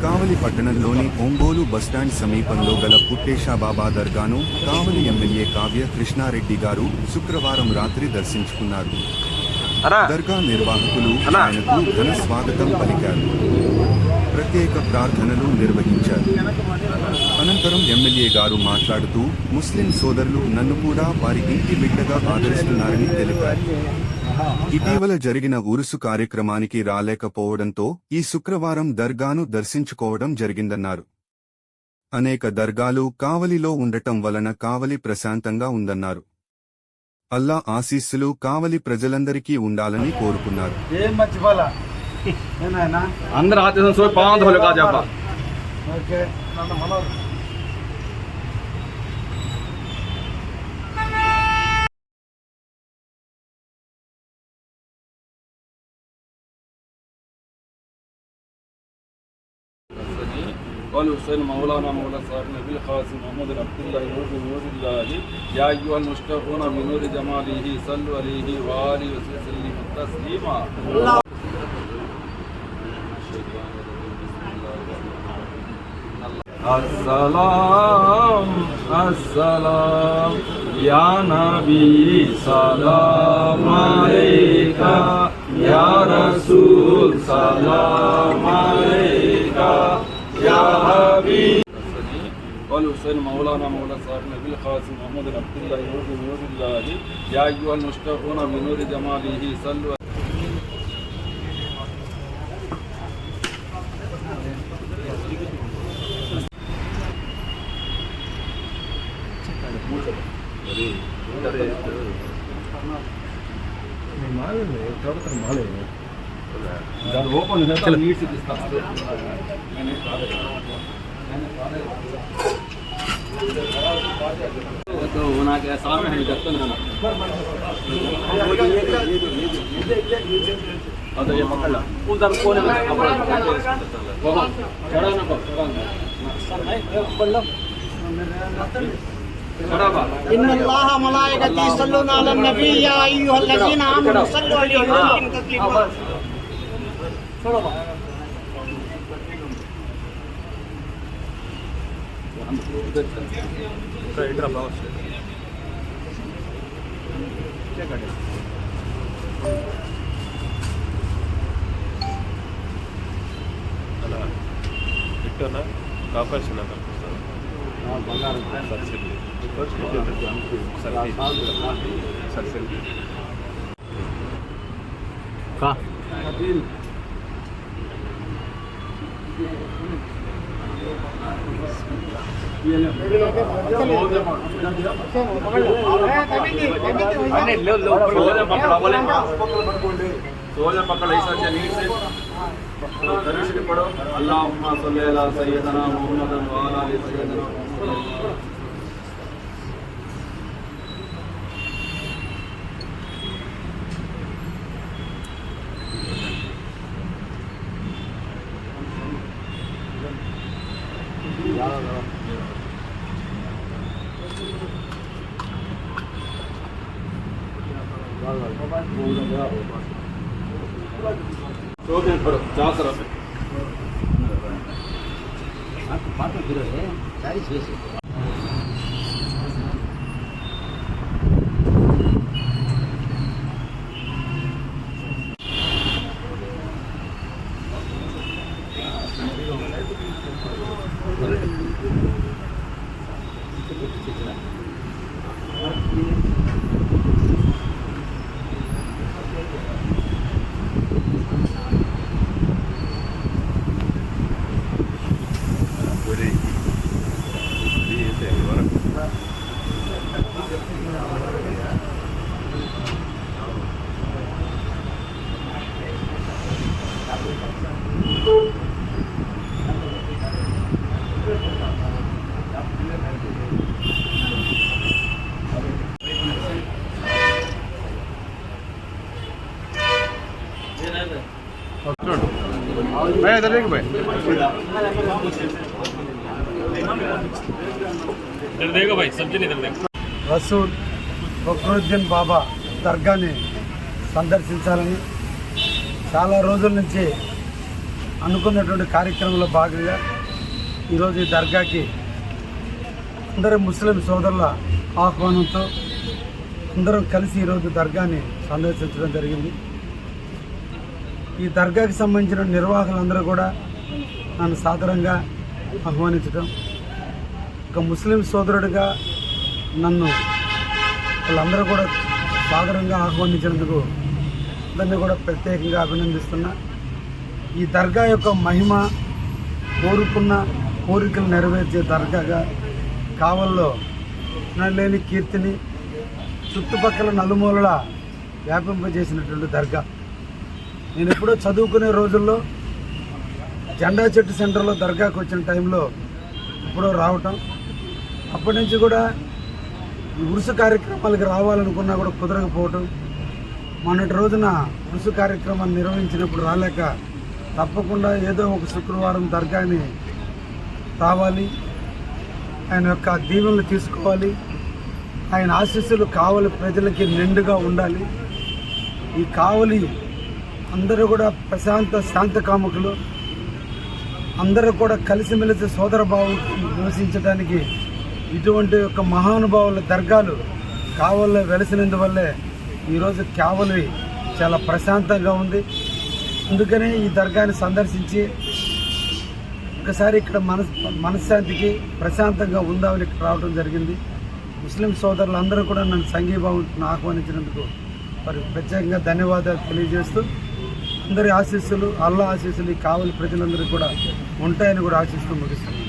కావలి పట్టణంలోని ఒంగోలు బస్టాండ్ సమీపంలో గల పుట్టేశాబాబా దర్గాను కావలి ఎమ్మెల్యే కావ్య కృష్ణారెడ్డి గారు శుక్రవారం రాత్రి దర్శించుకున్నారు. దర్గా నిర్వాహకులు ఆయనకు ఘన స్వాగతం పలికారు. ప్రత్యేక ప్రార్థనలు నిర్వహించారు. అనంతరం ఎమ్మెల్యే గారు మాట్లాడుతూ ముస్లిం సోదరులు నన్ను కూడా వారి ఇంటి బిడ్డగా ఆదరిస్తున్నారని తెలిపారు. ఇటీవల జరిగిన ఉరుసు కార్యక్రమానికి రాలేకపోవడంతో ఈ శుక్రవారం దర్గాను దర్శించుకోవడం జరిగిందన్నారు. అనేక దర్గాలు కావలిలో ఉండటం వలన కావలి ప్రశాంతంగా ఉందన్నారు. అల్లా ఆశీస్సులు కావలి ప్రజలందరికీ ఉండాలని కోరుకున్నారు. అందరూ قال حسين مولانا مولا صاحب نبي القاسم محمد عبد الله نور نور الله يا ايها المشتاقون بنور جماله صلوا عليه وآله وسلم تسليما. السلام السلام يا نبي سلام عليك يا رسول سلام عليك يا حبيب. قال حسين مولانا مولا صاحب نبي القاسم محمد عبد الله نور نور الله يا ايها المشتاقون بنور جماله صلوا. ఓపెన్ నీడ్స్ सामने है ये पकड़ ला उधर कोने में इन्नल्लाह मलाइकती यसल्लूना अलन नबी या अय्युहल्लज़ीना आमनु सल्लु अलैहि व सल्लिमु तस्लीमा. छोड़ो बा इधर बाउस क्या करे అలా ఇట్టనా అవకాశం నాకు అనిపిస్తుంది. సబ్సిడీ సబ్సిడీ का सोजा पकड़ ऐसा नीट से दर्श के पढ़ो अल्लाहुम्मा सल्ली अला सय्यदना मुहम्मद व अला आलि सय्यदना. पढ़ो चार तरफ मैं इधर देखो भाई इधर देखो भाई सब्जी इधर देखो. రసూల్ ఫక్రుద్దీన్ బాబా దర్గాని సందర్శించాలని చాలా రోజుల నుంచి అనుకున్నటువంటి కార్యక్రమంలో భాగంగా ఈరోజు ఈ దర్గాకి అందరూ ముస్లిం సోదరుల ఆహ్వానంతో అందరం కలిసి ఈరోజు దర్గాని సందర్శించడం జరిగింది. ఈ దర్గాకి సంబంధించిన నిర్వాహకులందరూ కూడా నన్ను సాదరంగా ఆహ్వానించడం, ఒక ముస్లిం సోదరుడిగా నన్ను వాళ్ళందరూ కూడా సాదరంగా ఆహ్వానించినందుకు అందరినీ కూడా ప్రత్యేకంగా అభినందిస్తున్నా. ఈ దర్గా యొక్క మహిమ కోరుకున్న కోరికలు నెరవేర్చే దర్గాగా కావల్లో లేని కీర్తిని చుట్టుపక్కల నలుమూలల వ్యాపింపజేసినటువంటి దర్గా. నేను ఎప్పుడో చదువుకునే రోజుల్లో జెండా చెట్టు సెంటర్లో దర్గాకు వచ్చిన టైంలో ఎప్పుడో రావటం, అప్పటి నుంచి కూడా ఈ ఉరుసు కార్యక్రమాలకు రావాలనుకున్నా కూడా కుదరకపోవటం, మొన్నటి రోజున ఉరుసు కార్యక్రమాన్ని నిర్వహించినప్పుడు రాలేక తప్పకుండా ఏదో ఒక శుక్రవారం దర్గాని రావాలి, ఆయన యొక్క దీవెనలు తీసుకోవాలి, ఆయన ఆశీస్సులు కావలి ప్రజలకి నిండుగా ఉండాలి. ఈ కావలి అందరూ కూడా శాంత కాముకులు, అందరూ కూడా కలిసిమెలిసి సోదర భావంతో నివసించడానికి ఇటువంటి యొక్క మహానుభావుల దర్గాలు కావలిలో వెలిసినందువల్లే ఈరోజు కావలి చాలా ప్రశాంతంగా ఉంది. అందుకనే ఈ దర్గాని సందర్శించి ఒకసారి ఇక్కడ మనశ్శాంతికి ప్రశాంతంగా ఉందామని ఇక్కడ రావడం జరిగింది. ముస్లిం సోదరులు అందరూ కూడా నన్ను సంఘీభావం ఆహ్వానించినందుకు మరి ప్రత్యేకంగా ధన్యవాదాలు తెలియజేస్తూ అందరి ఆశీస్సులు, అల్లా ఆశీస్సులు ఈ కావలి ప్రజలందరికీ కూడా ఉంటాయని కూడా ఆశిస్తూ ముగిస్తున్నాను.